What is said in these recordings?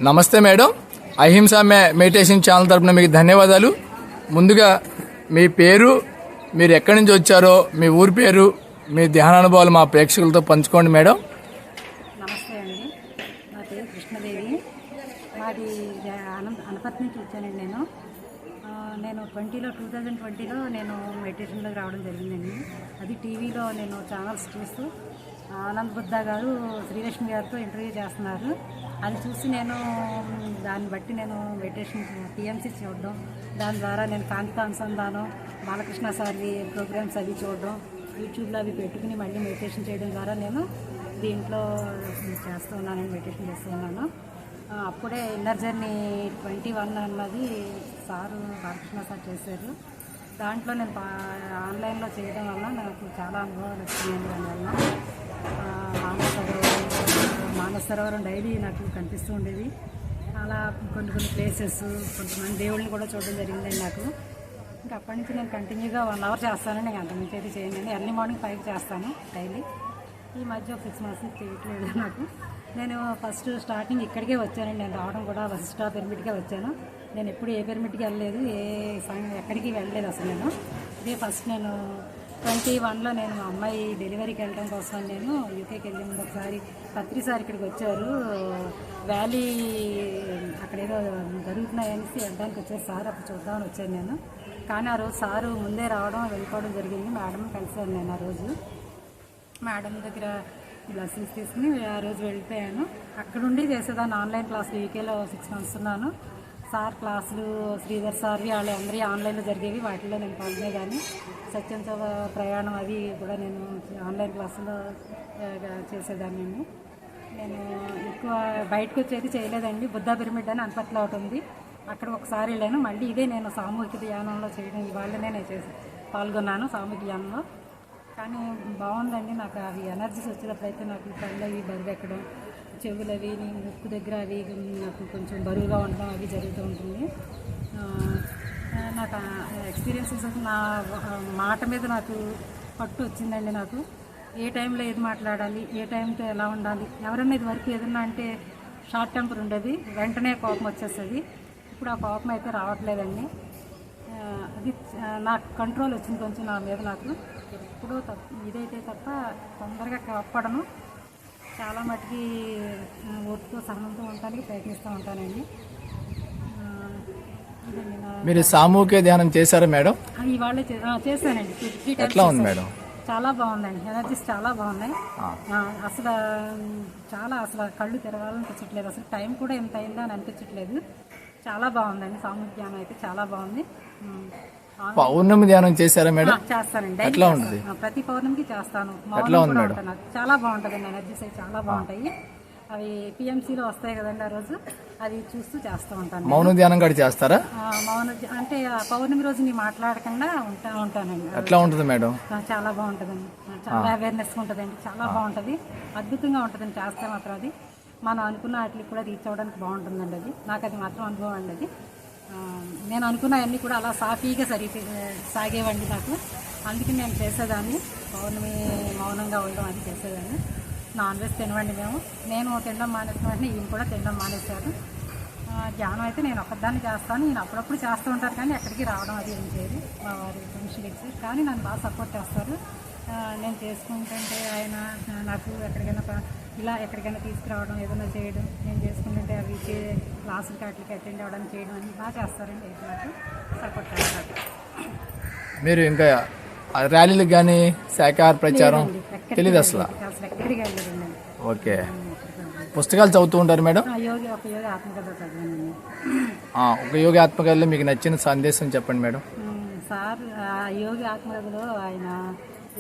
నమస్తే మేడం. అహింసా meditation channel తరపున మీకు ధన్యవాదాలు. ముందుగా మీ పేరు, మీరు ఎక్కడి నుంచి వచ్చారో, మీ ఊరి పేరు, మీ ధ్యానానుభవాలు మా ప్రేక్షకులతో పంచుకోండి మేడం. నమస్తే అండి, నా పేరు కృష్ణదేవి. మాది అనపర్తి నుంచి వచ్చానండి. నేను 2020లో నేను మెడిటేషన్లోకి రావడం జరిగిందండి. అది టీవీలో నేను ఛానల్స్ చూస్తూ ఆనంద్ బుద్ధ గారు శ్రీలక్ష్మి గారితో ఇంటర్వ్యూ చేస్తున్నారు. అది చూసి నేను దాన్ని బట్టి నేను మెడిటేషన్ టీఎంసీ చూడడం, దాని ద్వారా నేను కాంతిక అనుసంధానం, బాలకృష్ణ సార్వి ప్రోగ్రామ్స్ అవి చూడడం, యూట్యూబ్లో అవి పెట్టుకుని మళ్ళీ మెడిటేషన్ చేయడం ద్వారా నేను దీంట్లో చేస్తూ ఉన్నానండి, మెడిటేషన్ చేస్తూ ఉన్నాను. అప్పుడే ఇన్నర్ జర్నీ 21 అన్నది సారు బాలకృష్ణ సార్ చేశారు. దాంట్లో నేను ఆన్లైన్లో చేయడం వల్ల నాకు చాలా అనుభవాలు వచ్చినాయండి. దానివల్ల మానస సరోవరం డైలీ నాకు కనిపిస్తూ ఉండేది. అలా కొన్ని ప్లేసెస్, కొంతమంది దేవుళ్ళని కూడా చూడడం జరిగిందండి నాకు. ఇంకా అప్పటి నుంచి నేను కంటిన్యూగా 1 అవర్ చేస్తానండి. నేను అంతకుమించి అయితే చేయండి. ఎర్లీ మార్నింగ్ 5 చేస్తాను డైలీ. ఈ మధ్య 6 months చేయట్లేదు నాకు. నేను ఫస్ట్ స్టార్టింగ్ ఇక్కడికే వచ్చానండి. నేను రావడం కూడా ఫస్ట్ పిరమిడ్కే వచ్చాను. నేను ఎప్పుడు ఏ పిరమిడ్కి వెళ్ళలేదు, ఎక్కడికి వెళ్ళలేదు అసలు. నేను ఇదే ఫస్ట్. నేను 21లో నేను మా అమ్మాయి డెలివరీకి వెళ్ళడం కోసం నేను యూకేకి వెళ్ళింది. ఒకసారి పత్రిసారి ఇక్కడికి వచ్చారు, వ్యాలీ అక్కడ ఏదో జరుగుతున్నాయనేసి వెళ్ళడానికి వచ్చారు సార్. అప్పుడు చూద్దామని వచ్చాను నేను. కానీ ఆ రోజు సారు ముందే రావడం వెళ్ళిపోవడం జరిగింది. మేడం కలిసాను నేను ఆ రోజు. మేడం దగ్గర బ్లెస్సింగ్స్ తీసుకుని ఆ రోజు వెళ్ళిపోయాను. అక్కడుండి చేసేదాన్ని ఆన్లైన్ క్లాసులు. యూకేలో 6 months ఉన్నాను. సార్ క్లాసులు శ్రీధర్ సార్వి వాళ్ళు అందరి ఆన్లైన్లో జరిగేవి, వాటిలో నేను పాల్గొనేదాన్ని. సత్యంతో ప్రయాణం అవి కూడా నేను ఆన్లైన్ క్లాసులో చేసేదాన్ని. నేను ఎక్కువ బయటకు వచ్చేది చేయలేదండి. బుద్ధ పిరమిడ్ అని అనపర్తిలో ఒకటి ఉంది, అక్కడ ఒకసారి వెళ్ళాను. మళ్ళీ ఇదే నేను సామూహిక ధ్యానంలో చేయడం, ఇవాళనే నేను పాల్గొన్నాను సామూహిక ధ్యానంలో. కానీ బాగుందండి. నాకు అవి ఎనర్జీస్ వచ్చేటప్పుడైతే నాకు కళ్ళు అవి బరువు ఎక్కడం, చెవులు అవి, ముక్కు దగ్గర అవి నాకు కొంచెం బరువుగా ఉండడం అవి జరుగుతూ ఉంటుంది. నాకు ఎక్స్పీరియన్సెస్ నా మాట మీద నాకు పట్టు వచ్చిందండి. నాకు ఏ టైంలో ఏది మాట్లాడాలి, ఏ టైంతో ఎలా ఉండాలి. ఎవరన్నా ఇది వరకు ఏదన్నా అంటే షార్ట్ టెంపర్ ఉండేది, వెంటనే కోపం వచ్చేస్తుంది. ఇప్పుడు ఆ కోపం అయితే రావట్లేదండి. అది నాకు కంట్రోల్ వచ్చింది కొంచెం నా మీద. నాకు ఎప్పుడూ ఇదైతే తప్ప తొందరగా కోప్పడను. చాలా మటుకి ఓర్పుతో సహనంతో ఉండడానికి ప్రయత్నిస్తూ ఉంటానండి. మీరు సామూహిక ధ్యానం చేశారా మేడం? ఇవాళ చేశానండి. 3 times. ఎట్లా ఉంది మేడం? చాలా బాగుందండి. ఎనర్జీస్ చాలా బాగున్నాయి. అసలు కళ్ళు తెరవాలనిపించట్లేదు. అసలు టైం కూడా ఎంత అయిందా అని అనిపించట్లేదు. చాలా బాగుందండి. సామూహిక ధ్యానం అయితే చాలా బాగుంది. పౌర్ణమి ధ్యానం చేశారా మేడం? చేస్తానండి. ఎట్లా ఉంటుంది? ప్రతి పౌర్ణమికి చేస్తాను. ఎట్లా ఉంది మేడం? చాలా బాగుంటుందండి. ఎనర్జీస్ అయితే చాలా బాగుంటాయి. అవి పిఎంసీలో వస్తాయి కదండి, ఆ రోజు అది చూస్తూ చేస్తూ ఉంటాను. మౌన ధ్యానం కూడా చేస్తారా? మౌన అంటే పౌర్ణమి రోజు నేను మాట్లాడకుండా ఉంటానండి. ఎట్లా ఉంటుంది మేడం? చాలా బాగుంటుందండి. చాలా అవేర్నెస్ ఉంటుందండి. చాలా బాగుంటుంది. అద్భుతంగా ఉంటుందండి చేస్తే మాత్రం. అది మనం అనుకున్న వాటికి కూడా రీచ్ అవ్వడానికి బాగుంటుందండి. అది నాకు అది మాత్రం అనుభవం అండి. అది నేను అనుకున్నవన్నీ కూడా అలా సాఫీగా సాగేవండి నాకు. అందుకే నేను చేసేదాన్ని. పౌర్ణమి మౌనంగా ఉండడం అది చేసేదాన్ని. నాన్ వెజ్ తినవండి నేను తినడం మానేసిన వెంటనే ఈయన కూడా తినడం మానేశారు. ధ్యానం అయితే నేను ఒక్కదాన్ని చేస్తాను. నేను అప్పుడప్పుడు చేస్తూ ఉంటాను, కానీ ఎక్కడికి రావడం అది ఏం చేయదు. మా వారి పర్మిషన్ ఇచ్చారు, కానీ నన్ను బాగా సపోర్ట్ చేస్తారు. నేను చేసుకుంటుంటే ఆయన నాకు ఎక్కడికైనా తీసుకురావడం, ఏదైనా చేయడం, నేను చేసుకుంటుంటే అవి క్లాసులకి వాటికి అటెండ్ అవ్వడానికి చేయడం అన్నీ బాగా చేస్తారండి. అయితే నాకు సపోర్ట్ చేస్తారు. మీరు ఇంకా ర్యాలీలకు కానీ శాఖాహార ప్రచారం తెలియదు అసలు? ఎక్కడికి వెళ్ళలేదండి. ఓకే. పుస్తకాలు చదువుతూ ఉంటారు మేడం? ఒక యోగి ఆత్మకథ చదివానండి. ఒక యోగి ఆత్మకథలో మీకు నచ్చిన సందేశం చెప్పండి మేడం. సార్ యోగి ఆత్మకథలో ఆయన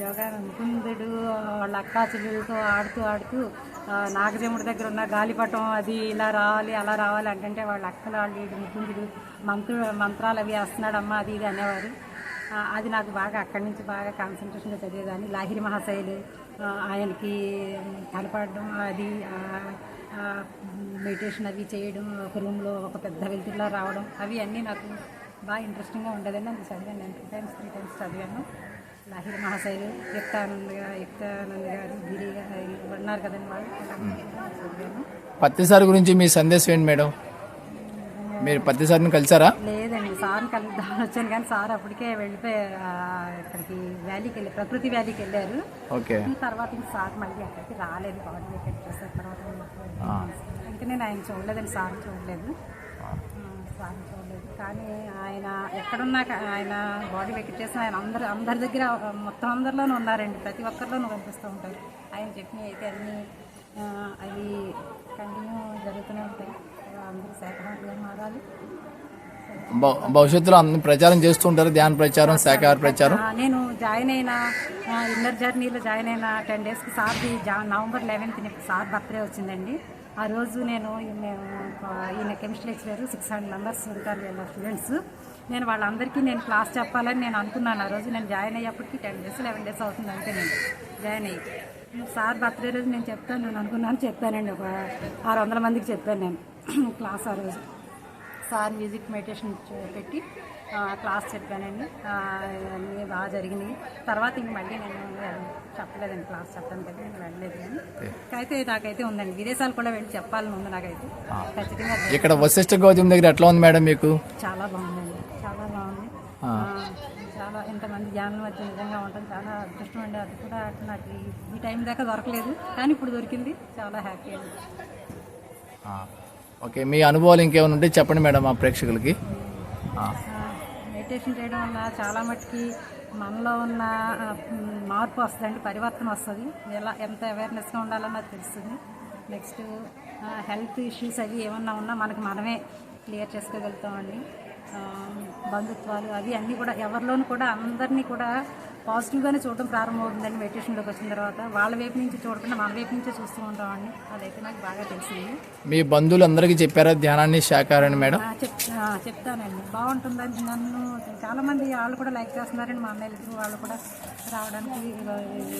యోగా ముకుందుడు వాళ్ళ అక్కా చెల్లెలతో ఆడుతూ నాగజముడి దగ్గర ఉన్న గాలిపటం అది ఇలా రావాలి అలా రావాలి అంటే వాళ్ళ అక్కలు వాళ్ళు ముకుందుడు మంత్రాలు అవి వేస్తున్నాడమ్మా అది ఇది అనేవారు. అది నాకు బాగా అక్కడి నుంచి బాగా కాన్సన్ట్రేషన్గా చదివేదాన్ని. లాహిరి మహాశైలు ఆయనకి కనపడడం, అది మెడిటేషన్ అవి చేయడం, ఒక రూమ్లో ఒక పెద్ద వెలుతురులా రావడం, అవి అన్నీ నాకు బాగా ఇంట్రెస్టింగ్గా ఉండేదండి. అది చదివాను. నేను 3 times చదివాను. లాహిరి మహాశైలు, యుక్తానంద్ గారు, గిరి గారు ఉన్నారు కదండి, వాళ్ళు చదివాను. పత్తిసారి గురించి మీ సందేశం ఏంటి మేడం? మీరు పత్తిసారిని కలిసారా? లేదండి, సార్ని కలుద్దామని వచ్చాను కానీ సార్ అప్పటికే వెళ్ళిపోయి ఇక్కడికి వ్యాలీకి వెళ్ళి ప్రకృతి వ్యాలీకి వెళ్ళారు. ఓకే. తర్వాత ఇంక సార్ మళ్ళీ అక్కడికి రాలేదు. బాడీ వెకెట్ చేసిన తర్వాత ఇంకా నేను ఆయన చూడలేదండి, సార్ని చూడలేదు. సార్ని చూడలేదు కానీ ఆయన ఎక్కడున్నా ఆయన బాడీ వెకెట్ చేసిన ఆయన అందరి దగ్గర మొత్తం అందరిలోనూ ఉన్నారండి. ప్రతి ఒక్కరిలోనూ కనిపిస్తూ ఉంటారు. ఆయన చెప్పినవి అయితే అన్నీ అవి కంటిన్యూ జరుగుతూనే ఉంటాయి. అందరూ శాఖాహారులుగా మారాలి. భవిష్యత్తులో అన్ని ప్రచారం చేస్తూ ఉంటారు, ధ్యాన ప్రచారం, శాఖాహార ప్రచారం. నేను జాయిన్ అయిన ఇన్నర్ జర్నీలో జాయిన్ అయిన 10 డేస్కి సార్ది నవంబర్ 11th సార్ బర్త్డే వచ్చిందండి. ఆ రోజు ఈయన కెమిస్ట్రీ లెక్చరర్ 600 మెంబర్స్ ఉంటారు వీళ్ళ స్టూడెంట్స్. నేను వాళ్ళందరికీ నేను క్లాస్ చెప్పాలని నేను అనుకున్నాను. ఆ రోజు నేను జాయిన్ అయ్యేప్పటికి 10 డేస్ 11 డేస్ అవుతుంది అంతే నేను జాయిన్ అయ్యి. సార్ బర్త్డే రోజు నేను చెప్తాను నేను అనుకున్నాను, చెప్పానండి. ఒక 600 మందికి చెప్పాను నేను క్లాస్. ఆ రోజు సార్ మ్యూజిక్ మెడిటేషన్ పెట్టి క్లాస్ చెప్పానండి. అన్నీ బాగా జరిగినాయి. తర్వాత ఇంక మళ్ళీ నేను చెప్పలేదండి, క్లాస్ చెప్పడానికి అయితే నేను వెళ్ళలేదు. కానీ అయితే నాకైతే ఉందండి, విదేశాలు కూడా వెళ్ళి చెప్పాలని ఉంది నాకైతే ఖచ్చితంగా. ఇక్కడ వశిష్ఠ గౌతమ్ దగ్గర ఎట్లా ఉంది మేడం మీకు? చాలా బాగుందండి, చాలా బాగుంది. చాలా ఇంతమంది జ్ఞానం మధ్య నిజంగా ఉండడం చాలా అదృష్టం అండి. అది కూడా నాకు ఈ టైం దాకా దొరకలేదు కానీ ఇప్పుడు దొరికింది. చాలా హ్యాపీ అండి. ఓకే, మీ అనుభవాలు ఇంకేమైనా ఉంటే చెప్పండి మేడం మా ప్రేక్షకులకి. మెడిటేషన్ చేయడం వల్ల చాలా మట్టుకి మనలో ఉన్న మార్పు వస్తుందండి, పరివర్తన వస్తుంది. ఎంత అవేర్నెస్గా ఉండాలన్నది తెలుస్తుంది. నెక్స్ట్ హెల్త్ ఇష్యూస్ అవి ఏమన్నా ఉన్నా మనకి మనమే క్లియర్ చేసుకోగలుగుతామండి. బంధుత్వాలు అవి అన్నీ కూడా ఎవరిలోనూ కూడా అందరినీ కూడా పాజిటివ్గానే చూడడం ప్రారంభమవుతుందండి. మెడిటేషన్లోకి వచ్చిన తర్వాత వాళ్ళ వైపు నుంచి చూడకుండా మన వైపు నుంచే చూస్తూ ఉంటామండి. అదైతే నాకు బాగా తెలిసింది. మీ బంధువులు అందరికీ చెప్పారా ధ్యానాన్ని, శాఖాహారాన్ని మేడం? చెప్తానండి, బాగుంటుందని నన్ను చాలామంది వాళ్ళు కూడా లైక్ చేస్తున్నారండి. మా అన్నయ్యలు వాళ్ళు కూడా రావడానికి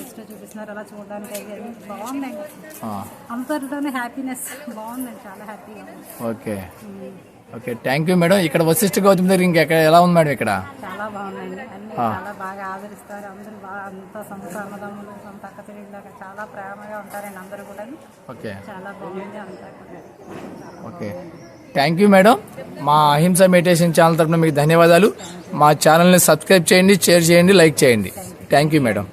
ఇష్టం చూపిస్తున్నారు, అలా చూడడానికి. అది బాగుందండి, అందరిలోనే హ్యాపీనెస్ బాగుందండి, చాలా హ్యాపీగా ఉంది. Okay okay, thank you madam. ఇక్కడ వశిష్ఠ గౌతమ్ దగ్గర ఇంకెక్కడ ఎలా ఉంది మేడం? ఇక్కడ చాలా బాగుందండి, అన్ని చాలా బాగా ఆదరిస్తారు. అందరూ బాగా అంత సొంతమ్మదమ్ములు సొంత అక్క చెల్లెళ్ళగా చాలా ప్రేమగా ఉంటారండి అందరూ కూడా. ఓకే, చాలా బాగుంది అంతా కూడా. Okay, thank you madam. మా అహింస మెడిటేషన్ ఛానల్ తరఫున మీకు ధన్యవాదాలు. మా ఛానల్ని సబ్స్క్రైబ్ చేయండి, షేర్ చేయండి, లైక్ చేయండి. Thank you madam.